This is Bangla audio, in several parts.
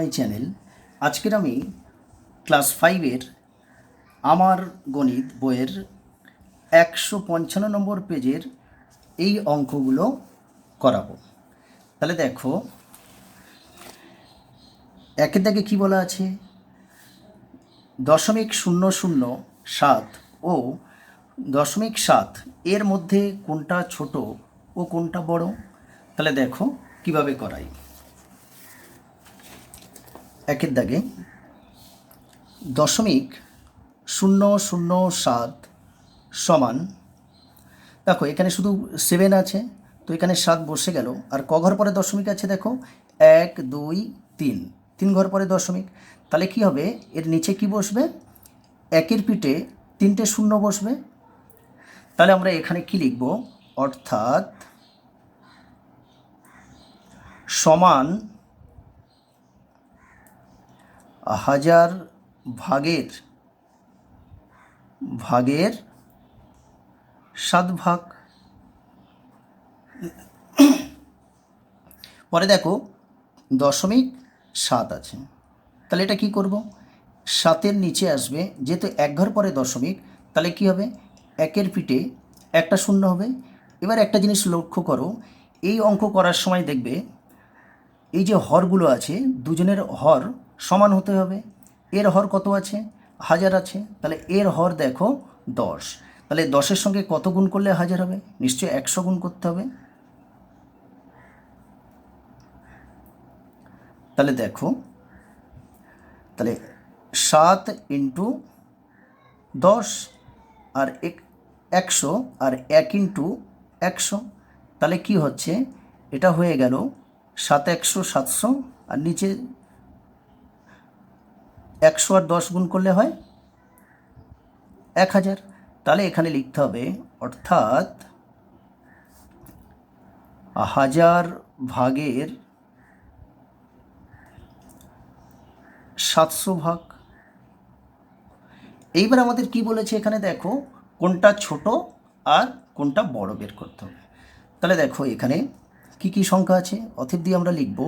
My channel. আজকের আমি ক্লাস 5-এর আমার গণিত বইয়ের 155 নম্বর পেজের এই অঙ্কগুলো করাবো। তাহলে দেখো, একের দাগে কী বলা আছে, 0.007 ও 0.7 এর মধ্যে কোনটা ছোট ও কোনটা বড়। তাহলে দেখো কিভাবে করাই। একের দাগে 0.007 সমান, দেখো এখানে শুধু 7 আছে, তো এখানে 7 বসে গেল। আর ক ঘর পরে দশমিক আছে, দেখো 1 2 3, 3 ঘর পরে দশমিক। তাহলে কি হবে, এর নিচে কি বসবে, একের পিঠে 3টে শূন্য বসবে। তাহলে আমরা এখানে কি লিখব, অর্থাৎ সমান 1000 ভাগের 7 ভাগ। পরে দেখো 0.7 আছে, তাহলে এটা কি করব, 7-এর নিচে আসবে, যেহেতু এক ঘর পরে দশমিক, তাহলে কি হবে, একের পিঠে একটা শূন্য হবে। এবার একটা জিনিস লক্ষ্য করো, এই অঙ্ক করার সময় দেখবে এই যে হরগুলো আছে, দুজনের হর সমান হতে হবে। এর হর কত আছে, 1000 আছে, তাহলে এর হর দেখো 10। তাহলে 10-এর সঙ্গে কত গুণ করলে 1000 হবে, নিশ্চয়ই 100 গুণ করতে হবে। তাহলে দেখো, তাহলে 7 ইন্টু 10 আর 100 আর 1 ইন্টু 100, তাহলে কি হচ্ছে, এটা হয়ে গেল 7 100 700, আর নিচে 100 আর 10 গুণ করলে হয় 1000। তাহলে এখানে লিখতে হবে, অর্থাৎ 1000 ভাগের 700 ভাগ। এইবার আমাদের কি বলেছে এখানে, দেখো কোনটা ছোট আর কোনটা বড় বের করতে হবে। তাহলে দেখো এখানে কি কি সংখ্যা আছে, অতএব দিয়ে আমরা লিখব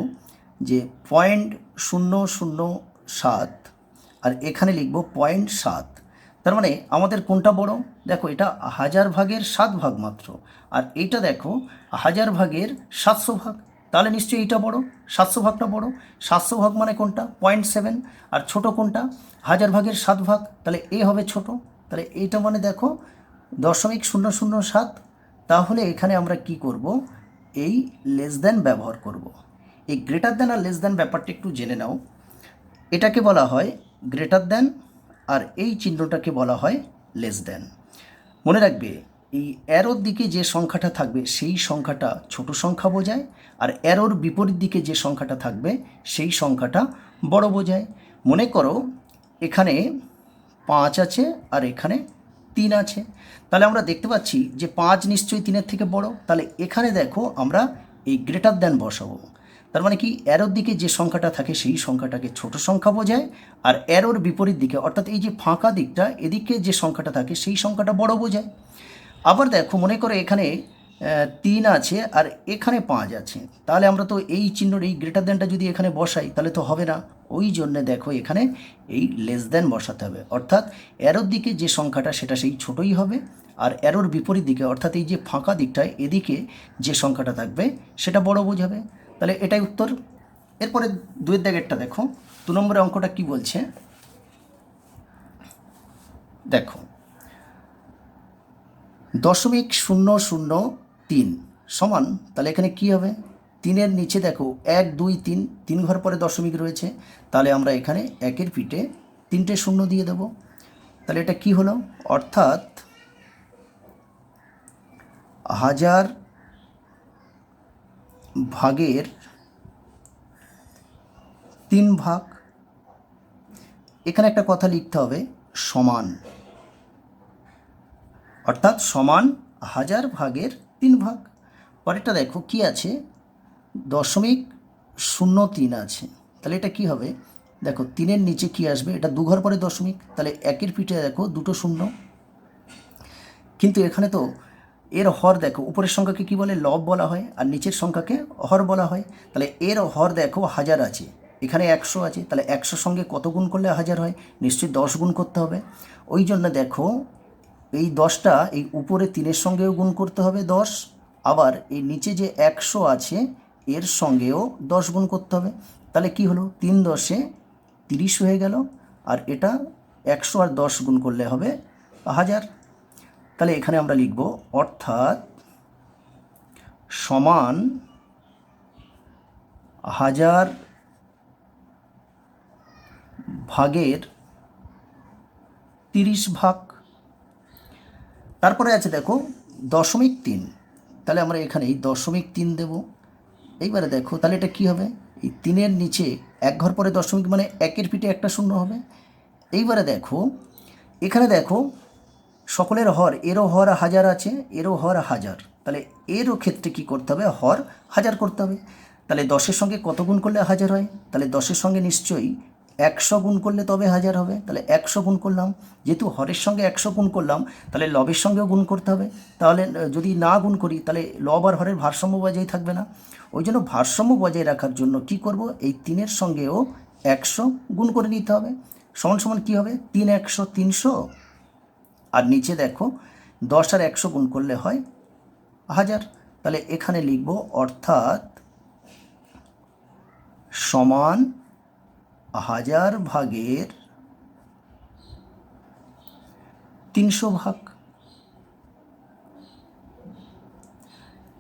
যে 0.007 আর এখানে লিখব 0.7। তার মানে আমাদের কোনটা বড়, দেখো এটা 1000 ভাগের 7 ভাগ মাত্র, আর এইটা দেখো 1000 ভাগের 700 ভাগ। তাহলে নিশ্চয়ই এইটা বড়, 700 ভাগটা বড়। 700 ভাগ মানে কোনটা, 0.7। আর ছোট কোনটা, 1000 ভাগের 7 ভাগ, তাহলে এ হবে ছোট। তাহলে এইটা মানে দেখো 0.007। তাহলে এখানে আমরা কি করব, এই লেস দ্যান ব্যবহার করব। এই গ্রেটার দ্যান আর লেস দ্যান ব্যাপারটা একটু জেনে নাও। এটাকে বলা হয় গ্রেটার দ্যান, আর এই চিহ্নটাকে বলা হয় লেস দ্যান। মনে রাখবে, এই অ্যারোর দিকে যে সংখ্যাটা থাকবে সেই সংখ্যাটা ছোট সংখ্যা বোঝায়, আর অ্যারোর বিপরীত দিকে যে সংখ্যাটা থাকবে সেই সংখ্যাটা বড় বোঝায়। মনে করো এখানে 5 আছে আর এখানে 3 আছে, তাহলে আমরা দেখতে পাচ্ছি যে 5 নিশ্চয়ই 3-এর থেকে বড়। তাহলে এখানে দেখো আমরা এই গ্রেটার দ্যান বসাবো। তার মানে কি, অ্যারোর দিকে যে সংখ্যাটা থাকে সেই সংখ্যাটাকে ছোট সংখ্যা বোঝায়, আর অ্যারোর বিপরীত দিকে অর্থাৎ এই যে ফাঁকা দিকটা, এদিকে যে সংখ্যাটা থাকে সেই সংখ্যাটা বড় বোঝায়। আবার দেখো, মনে করো এখানে 3 আছে আর এখানে 5 আছে, তাহলে আমরা তো এই চিহ্নর এই গ্রেটার দ্যানটা যদি এখানে বসাই তাহলে তো হবে না। ওই জন্যে দেখো এখানে এই লেস দ্যান বসাতে হবে, অর্থাৎ অ্যারোর দিকে যে সংখ্যাটা সেটা সেই ছোটই হবে, আর অ্যারোর বিপরীত দিকে অর্থাৎ এই যে ফাঁকা দিকটায় এদিকে যে সংখ্যাটা থাকবে সেটা বড় বোঝাবে। তাহলে এটাই উত্তর। এরপরে 2-এর দাগেরটা দেখো, 2 নম্বরের অঙ্কটা কি বলছে দেখো, 0.003 সমান, তাহলে এখানে কি হবে, 3-এর নিচে দেখো 1 2 3, 3 ঘর পরে দশমিক রয়েছে, তাহলে আমরা এখানে একের পিঠে 3টে শূন্য দিয়ে দেব। তাহলে এটা কি হলো, অর্থাৎ 1000 ভাগের 3 ভাগ। এখানে একটা কথা লিখতে হবে, সমান, অর্থাৎ সমান 1000 ভাগের 3 ভাগ। পরেরটা দেখো কি আছে, 0.03 আছে, তাহলে এটা কি হবে, দেখো 3-এর নিচে কি আসবে, এটা 2 ঘর পরে দশমিক, তাহলে একের পিঠে দেখো 2টো শূন্য। কিন্তু এখানে তো এর হর দেখো, উপরের সংখ্যাকে কি বলে, লব বলা হয়, আর নিচের সংখ্যাকে হর বলা হয়। তাহলে এর হর দেখো 1000 আছে, এখানে 100 আছে, তাহলে 100 সঙ্গে কত গুণ করলে 1000 হয়? নিশ্চয়ই 10 গুণ করতে হবে। ওই জন্য দেখো এই 10টা এই উপরে 3-এর সঙ্গেও গুণ করতে হবে 10, আবার এই নিচে যে 100 আছে এর সঙ্গেও 10 গুণ করতে হবে। তাহলে কি হলো? 3 10-এ 30 হয়ে গেল, আর এটা 100 আর 10 গুণ করলে হবে 1000। তাহলে এখানে আমরা লিখব অর্থাৎ সমান 1000 ভাগের 30 ভাগ। তারপরে আছে দেখো 0.3, তাহলে আমরা এখানে এই 0.3 দেব। এইবারে দেখো তাহলে এটা কি হবে? এই 3-এর নিচে 1 ঘর পরে দশমিক মানে 1-এর পিঠে একটা শূন্য হবে। এইবারে দেখো এখানে দেখো সকলের হর, এরও হর 1000 আছে, এরও হর 1000, তাহলে এরও ক্ষেত্রে কি করতে হবে? হর 1000 করতে হবে। তাহলে 10-এর সঙ্গে কত গুণ করলে 1000 হয়? তাহলে 10-এর সঙ্গে নিশ্চয়ই 100 গুণ করলে তবে 1000 হবে। তাহলে 100 গুণ করলাম, যেহেতু হরের সঙ্গে 100 গুণ করলাম তাহলে লবের সঙ্গেও গুণ করতে হবে। তাহলে যদি না গুণ করি তাহলে লব আর হরের ভারসাম্য বজায় থাকবে না। ওই জন্য ভারসাম্য বজায় রাখার জন্য কি করব? এই 3-এর সঙ্গেও 100 গুণ করে নিতে হবে। সমান সমান কী হবে? 3 100 300, আর নিচে দেখো 10 আর 100 গুণ করলে হয় 1000। তাহলে এখানে লিখব অর্থাৎ সমান 1000 ভাগের 300 ভাগ।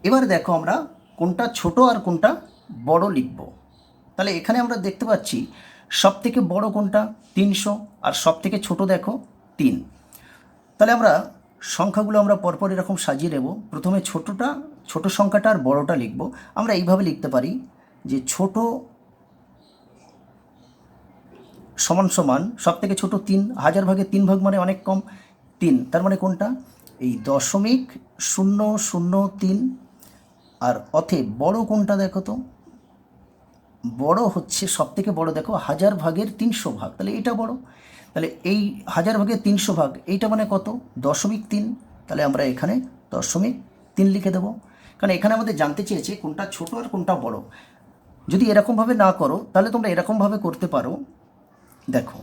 এবার দেখো আমরা কোনটা ছোট আর কোনটা বড় লিখব। তাহলে এখানে আমরা দেখতে পাচ্ছি সব থেকে বড় কোনটা? 300, আর সব থেকে ছোট দেখো 3। তাহলে আমরা সংখ্যাগুলো আমরা পরপর এরকম সাজিয়ে নেব। প্রথমে ছোট সংখ্যাটা আর বড়টা লিখব। আমরা এইভাবে লিখতে পারি যে ছোট সমান সমান সব থেকে ছোট 3, 1000 ভাগের 3 ভাগ মানে অনেক কম 3, তার মানে কোনটা? এই 0.003। আর অতএব বড় কোনটা দেখো তো? বড় হচ্ছে সব থেকে বড় দেখো 1000 ভাগের 300 ভাগ, তাহলে এটা বড়। তাহলে এই 1000 ভাগের 300 ভাগ এইটা মানে কত? 0.3। তাহলে আমরা এখানে 0.3 লিখে দেবো, কারণ এখানে আমাদের জানতে চেয়েছে কোনটা ছোট আর কোনটা বড়। যদি এরকমভাবে না করো তাহলে তোমরা এরকমভাবে করতে পারো। দেখো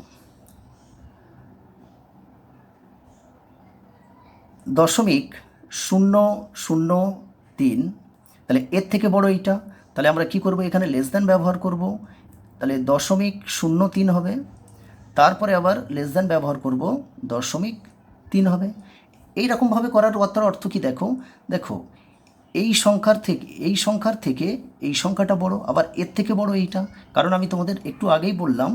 0.003, তাহলে এর থেকে বড় এইটা, তাহলে আমরা কি করব? এখানে লেস দ্যান ব্যবহার করব। তাহলে 0.03 হবে, তারপরে আবার লেস দ্যান ব্যবহার করব, 0.3 হবে। এইরকমভাবে করার অর্থ কি দেখো? দেখো এই সংখ্যার থেকে এই সংখ্যাটা বড়, আবার এর থেকে বড় এইটা। কারণ আমি তোমাদের একটু আগেই বললাম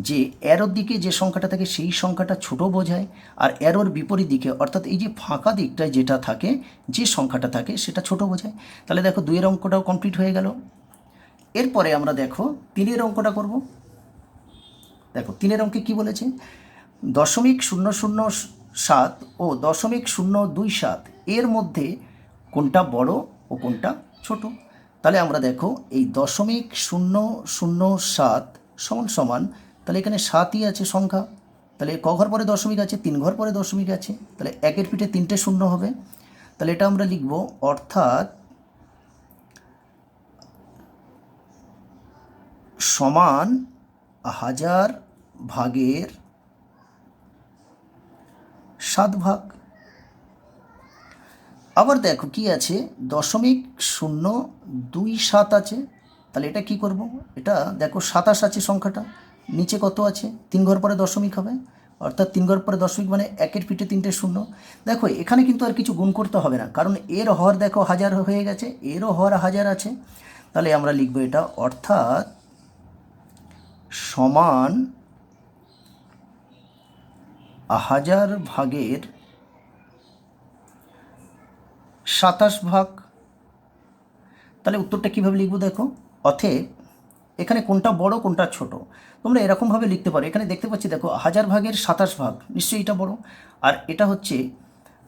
যে অ্যারোর দিকে যে সংখ্যাটা থাকে সেই সংখ্যাটা ছোট বোঝায়, আর অ্যারোর বিপরীত দিকে অর্থাৎ এই যে ফাঁকা দিকটায় যেটা থাকে যে সংখ্যাটা থাকে সেটা ছোট বোঝায়। তাহলে দেখো 2-এর অঙ্কটাও কমপ্লিট হয়ে গেল। এরপরে আমরা দেখো 3-এর অঙ্কটা করব। দেখো 3-এর অঙ্কে কী বলেছে? 0.007 ও 0.027 এর মধ্যে কোনটা বড় ও কোনটা ছোট? তাহলে আমরা দেখো এই 0.007 সমান সমান, তাহলে এখানে 7ই আছে সংখ্যা, তাহলে ক ঘর পরে দশমিক আছে? 3 ঘর পরে দশমিক আছে, তাহলে 1-এর পিঠে 3টে শূন্য হবে। তাহলে এটা আমরা লিখব অর্থাৎ সমান 1000 ভাগের 7 ভাগ। আবার দেখো কি আছে? 0.027 আছে, তাহলে এটা কি করব? এটা দেখো 27 আছে সংখ্যাটা, নিচে কত আছে? 3 ঘর পরে দশমিক হবে, অর্থাৎ 3 ঘর পরে দশমিক মানে 1-এর পিঠে 3টে শূন্য। দেখো এখানে কিন্তু আর কিছু গুণ করতে হবে না, কারণ এর হর দেখো 1000 হয়ে গেছে, এরও হর 1000 আছে। তাহলে আমরা লিখব এটা অর্থাৎ সমান 1000 ভাগের 27 ভাগ। তাহলে উত্তরটা কীভাবে লিখব দেখো? অতএব এখানে কোনটা বড় কোনটা ছোট তোমরা এরকমভাবে লিখতে পারো। এখানে দেখতে পাচ্ছি দেখো 1000 ভাগের 27 ভাগ, নিশ্চয়ই এটা বড়, আর এটা হচ্ছে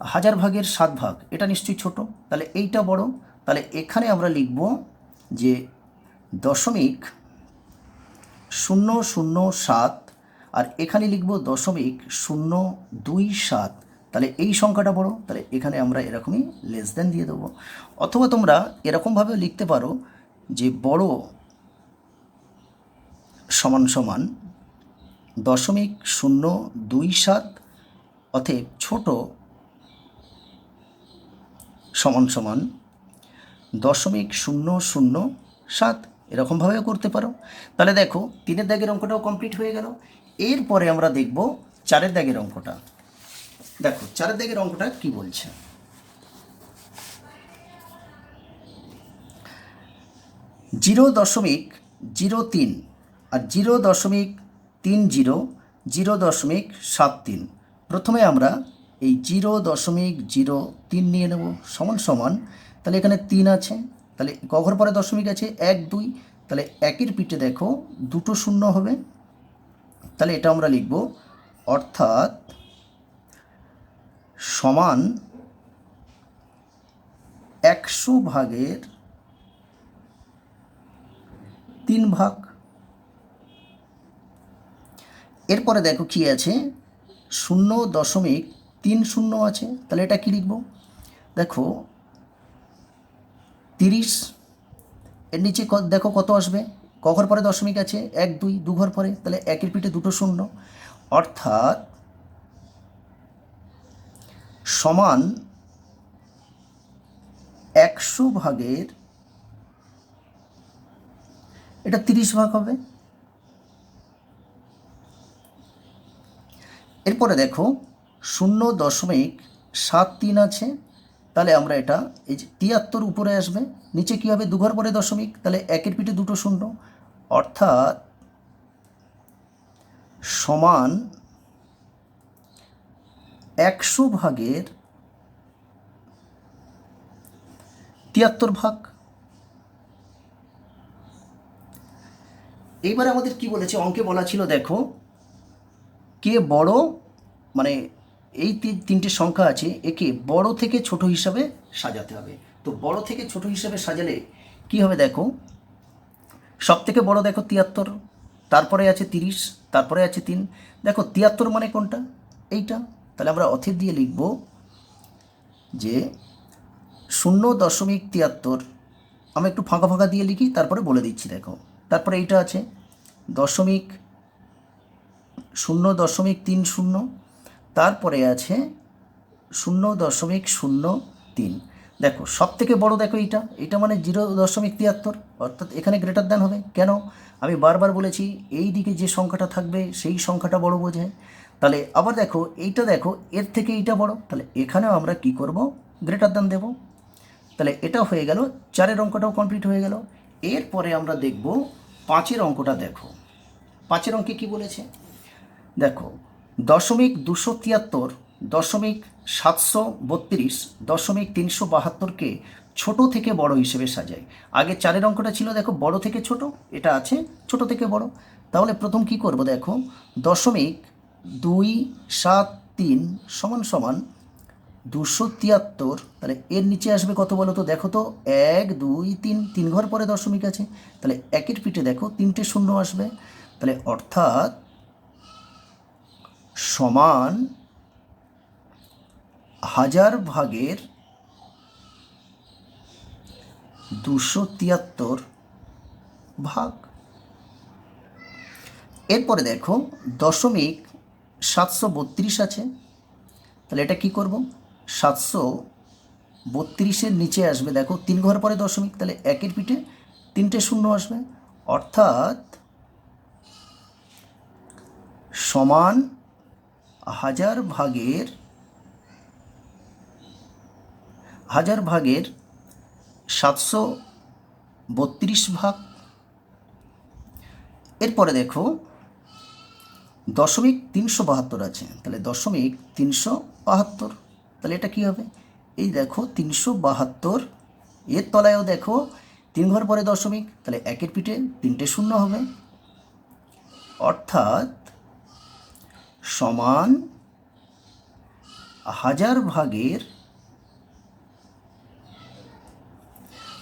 1000 ভাগের 7 ভাগ, এটা নিশ্চয়ই ছোট, তাহলে এইটা বড়। তাহলে এখানে আমরা লিখব যে 0.007, আর এখানে লিখব 0.027, তাহলে এই সংখ্যাটা বড়, তাহলে এখানে আমরা এরকমই লেস দ্যান দিয়ে দেবো। অথবা তোমরা এরকমভাবেও লিখতে পারো যে বড় সমান সমান 0.027 অতএব ছোট সমান সমান 0.007 এরকমভাবেও করতে পারো। তাহলে দেখো 3-এর দাগের অঙ্কটাও কমপ্লিট হয়ে গেল। এরপরে আমরা দেখব 4-এর দাগের অঙ্কটা। দেখো 4-এর দাগের অঙ্কটা কি বলছে। 0.03 আর 0.30 0.73। প্রথমে আমরা এই 0.03 নিয়ে নেব সমান সমান, তাহলে এখানে 3 আছে, তাহলে কঘর পরে দশমিক আছে 1 2, তাহলে একের পিঠে দেখো দুটো শূন্য হবে, তাহলে এটা আমরা লিখব অর্থাৎ সমান 100 ভাগের 3 ভাগ। এরপরে দেখো কি আছে 0.30 আছে, তাহলে এটা কি লিখব, দেখো 30, এর নিচে দেখো কত আসবে, ক ঘর পরে দশমিক আছে 1 2, দু ঘর পরে, তাহলে একের পিঠে দুটো শূন্য, অর্থাৎ সমান 100 ভাগের, এটা 30 ভাগ হবে। এরপরে দেখো 0.73 আছে, তাহলে আমরা এটা এই যে 73 উপরে আসবে, নিচে কী হবে, দু ঘর পরে দশমিক, তাহলে একের পিঠে দুটো শূন্য, অর্থাৎ সমান 100 ভাগের 73 ভাগ। এইবারে আমাদের কি বলেছে, অঙ্কে বলা ছিল দেখো কে বড়, মানে এই তিনটে সংখ্যা আছে, একে বড় থেকে ছোট হিসাবে সাজাতে হবে। তো বড় থেকে ছোট হিসাবে সাজালে কি হবে, দেখো সব থেকে বড় দেখো 73, তারপরে আছে 30, তারপরে আছে 3, দেখো 73 মানে কোনটা, এইটা, তাহলে আমরা অথেব দিয়ে লিখব যে 0.73, আমি একটু ফাঁকা ফাঁকা দিয়ে লিখি, তারপরে বলে দিচ্ছি দেখো, তারপরে এইটা আছে 0.30, তারপরে আছে 0.03, দেখো সব থেকে বড় দেখো এইটা মানে 0.73, অর্থাৎ এখানে গ্রেটার দ্যান হবে। কেন, আমি বারবার বলেছি এই দিকে যে সংখ্যাটা থাকবে সেই সংখ্যাটা বড় বোঝায়। তাহলে আবার দেখো এইটা, দেখো এর থেকে এইটা বড়, তাহলে এখানেও আমরা কি করব, গ্রেটার দ্যান দেব। তাহলে এটা হয়ে গেল, 4-এর অঙ্কটাও কমপ্লিট হয়ে গেল। এরপরে আমরা দেখব 5-এর অঙ্কটা। দেখো 5-এর অঙ্কে কি বলেছে, দেখো 273, 732, 372কে ছোট থেকে বড় হিসেবে সাজায়। আগে 4-এর অঙ্কটা ছিল দেখো বড় থেকে ছোট, এটা আছে ছোট থেকে বড়। তাহলে প্রথম কি করব, দেখো 273 সমান সমান 273, তাহলে এর নিচে আসবে কত বলো তো, দেখো তো 1 2 3, 3 ঘর পরে দশমিক আছে, তাহলে একের পিঠে দেখো 3টে শূন্য আসবে, তাহলে অর্থাৎ সমান 1000 ভাগের 273 ভাগ। এরপরে দেখো 732 আছে, তাহলে এটা কি করব, 732-এর নিচে আসবে দেখো 3 ঘর পরে দশমিক, তাহলে একের পিঠে 3টে শূন্য আসবে, অর্থাৎ সমান 1000 ভাগের 732 ভাগ। এরপরে দেখো 372 আছে, তাহলে 372, তাহলে এটা কি হবে, এই দেখো 372, এর তলায়ও দেখো 3 ঘর পরে দশমিক, তাহলে একের পিঠে 3টে শূন্য হবে, অর্থাৎ সমান 1000 ভাগের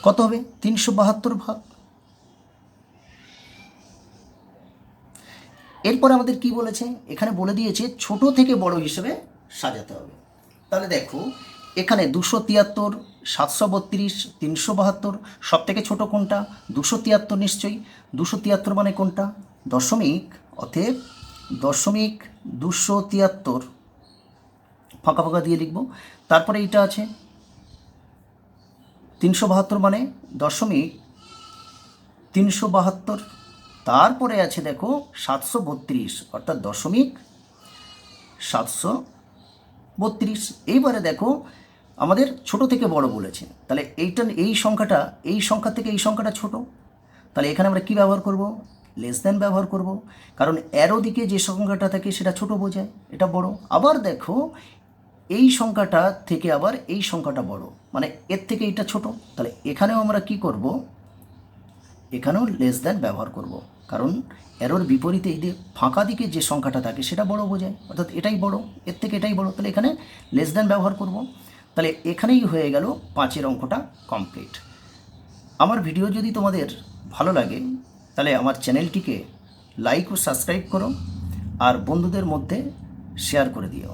কত হবে, 372 ভাগ। এরপর আমাদের কি বলেছে, এখানে বলে দিয়েছে ছোট থেকে বড় হিসেবে সাজাতে হবে। তাহলে দেখো এখানে 273, 732, 372, সব থেকে ছোট কোনটা, 273 নিশ্চয়ই, 273 মানে কোনটা, দশমিক, অতএব 0.273 ফাঁকা ফাঁকা দিয়ে লিখব। তারপরে এইটা আছে 372 মানে 0.372। তারপরে আছে দেখো 732 অর্থাৎ 0.732। এইবারে দেখো আমাদের ছোট থেকে বড় বলেছে, তাহলে এই সংখ্যা থেকে এই সংখ্যাটা ছোট, তাহলে এখানে আমরা কি ব্যবহার করব? লেস দ্যান ব্যবহার করব, কারণ অ্যারো দিকে যে সংখ্যাটা থাকে সেটা ছোট বোঝায়, এটা বড়। আবার দেখো এই সংখ্যাটা থেকে আবার এই সংখ্যাটা বড়, মানে এর থেকে এইটা ছোট, তাহলে এখানেও আমরা কি করব? এখানেও লেস দ্যান ব্যবহার করব, কারণ অ্যারোর বিপরীতে এই যে ফাঁকা দিকে যে সংখ্যাটা থাকে সেটা বড় বোঝায়, অর্থাৎ এটাই বড়, এর থেকে এটাই বড়, তাহলে এখানে লেস দ্যান ব্যবহার করব। তাহলে এখানেই হয়ে গেল 5 অঙ্কটা কমপ্লিট। আমার ভিডিও যদি তোমাদের ভালো লাগে তাহলে আমার চ্যানেলটিকে লাইক ও সাবস্ক্রাইব করো আর বন্ধুদের মধ্যে শেয়ার করে দিও।